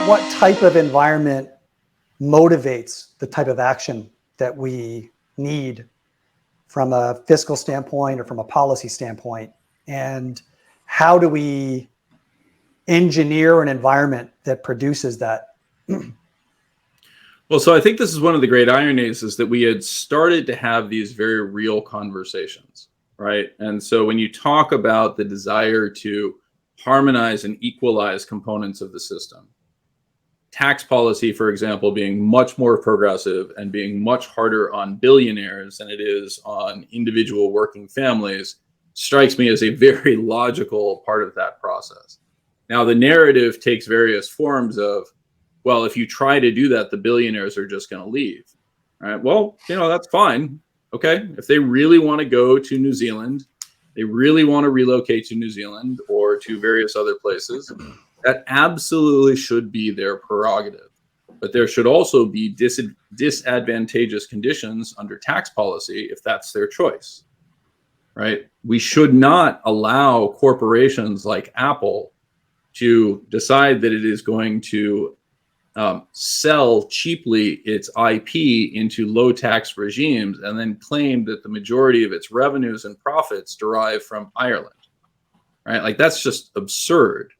what type of environment motivates the type of action that we need from a fiscal standpoint or from a policy standpoint? And how do we engineer an environment that produces that? Well, so I think this is one of the great ironies, is that we had started to have these very real conversations, right? And so when you talk about the desire to harmonize and equalize components of the system, tax policy, for example, being much more progressive and being much harder on billionaires than it is on individual working families, strikes me as a very logical part of that process. Now, the narrative takes various forms of, well, if you try to do that, the billionaires are just going to leave. All right. Well, that's fine. Okay. If they really want to go to New Zealand, they really want to relocate to New Zealand or to various other places, that absolutely should be their prerogative. But there should also be disadvantageous conditions under tax policy if that's their choice. Right. We should not allow corporations like Apple to decide that it is going to sell cheaply its IP into low tax regimes and then claim that the majority of its revenues and profits derive from Ireland. Right? Like, that's just absurd.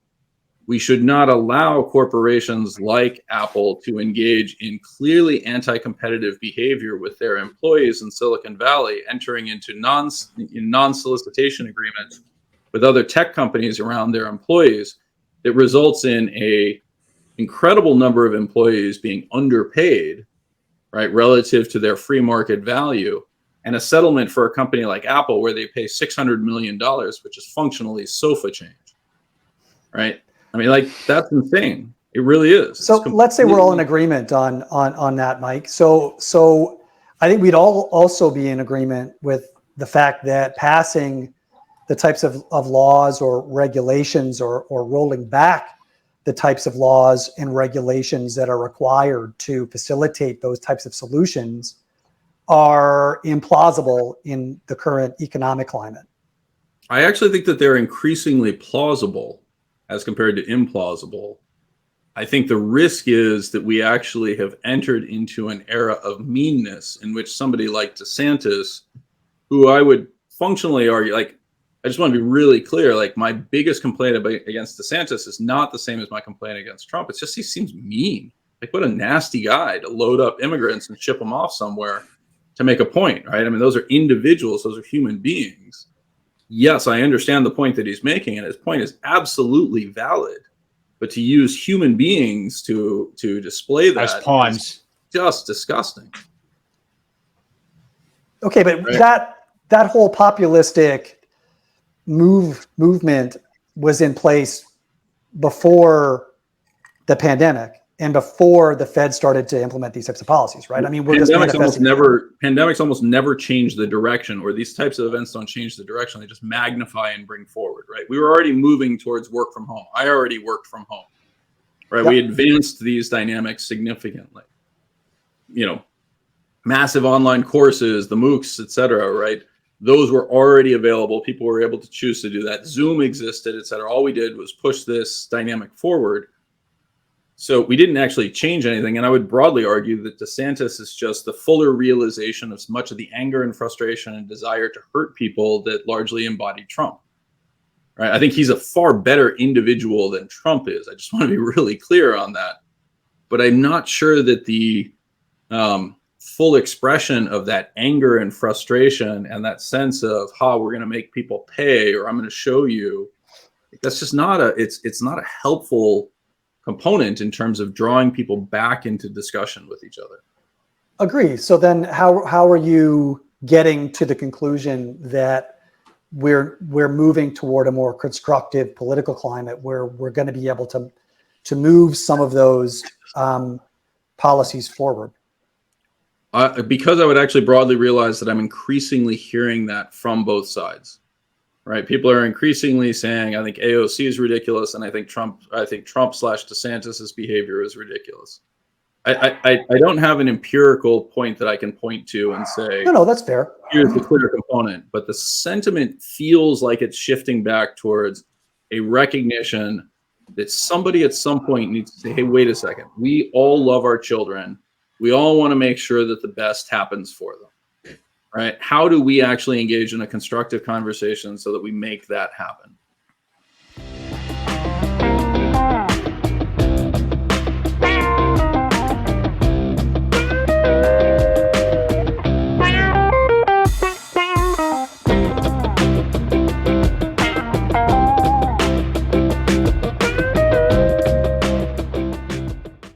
We should not allow corporations like Apple to engage in clearly anti-competitive behavior with their employees in Silicon Valley, entering into non-solicitation agreements with other tech companies around their employees that results in a incredible number of employees being underpaid, right, relative to their free market value, and a settlement for a company like Apple where they pay $600 million, which is functionally sofa change, right? I mean, like, that's insane. It really is. So let's say we're all in agreement on that, Mike. So I think we'd all also be in agreement with the fact that passing the types of laws or regulations or rolling back the types of laws and regulations that are required to facilitate those types of solutions are implausible in the current economic climate. I actually think that they're increasingly plausible as compared to implausible. I think the risk is that we actually have entered into an era of meanness in which somebody like DeSantis, who I would functionally argue, like, I just want to be really clear, like, my biggest complaint against DeSantis is not the same as my complaint against Trump. It's just he seems mean. Like, what a nasty guy to load up immigrants and ship them off somewhere to make a point, right? I mean, those are individuals. Those are human beings. Yes, I understand the point that he's making, and his point is absolutely valid. But to use human beings to display that as pawns is just disgusting. Okay, but right? that whole populistic movement was in place before the pandemic and before the Fed started to implement these types of policies, right? I mean, pandemics almost never change the direction, or these types of events don't change the direction. They just magnify and bring forward, right? We were already moving towards work from home. I already worked from home, right? Yep. We advanced these dynamics significantly. Massive online courses, the MOOCs, et cetera, right? Those were already available. People were able to choose to do that. Zoom existed, et cetera. All we did was push this dynamic forward. So we didn't actually change anything. And I would broadly argue that DeSantis is just the fuller realization of much of the anger and frustration and desire to hurt people that largely embodied Trump. Right? I think he's a far better individual than Trump is. I just want to be really clear on that. But I'm not sure that the full expression of that anger and frustration and that sense of how we're going to make people pay, or I'm going to show you, that's just not it's not a helpful component in terms of drawing people back into discussion with each other. Agree. So then how are you getting to the conclusion that we're moving toward a more constructive political climate where we're going to be able to move some of those policies forward? Because I would actually broadly realize that I'm increasingly hearing that from both sides, right? People are increasingly saying, I think AOC is ridiculous, and I think Trump/DeSantis's behavior is ridiculous. I don't have an empirical point that I can point to and say, no, that's fair. Here's the clear component, but the sentiment feels like it's shifting back towards a recognition that somebody at some point needs to say, hey, wait a second. We all love our children. We all want to make sure that the best happens for them, right? How do we actually engage in a constructive conversation so that we make that happen?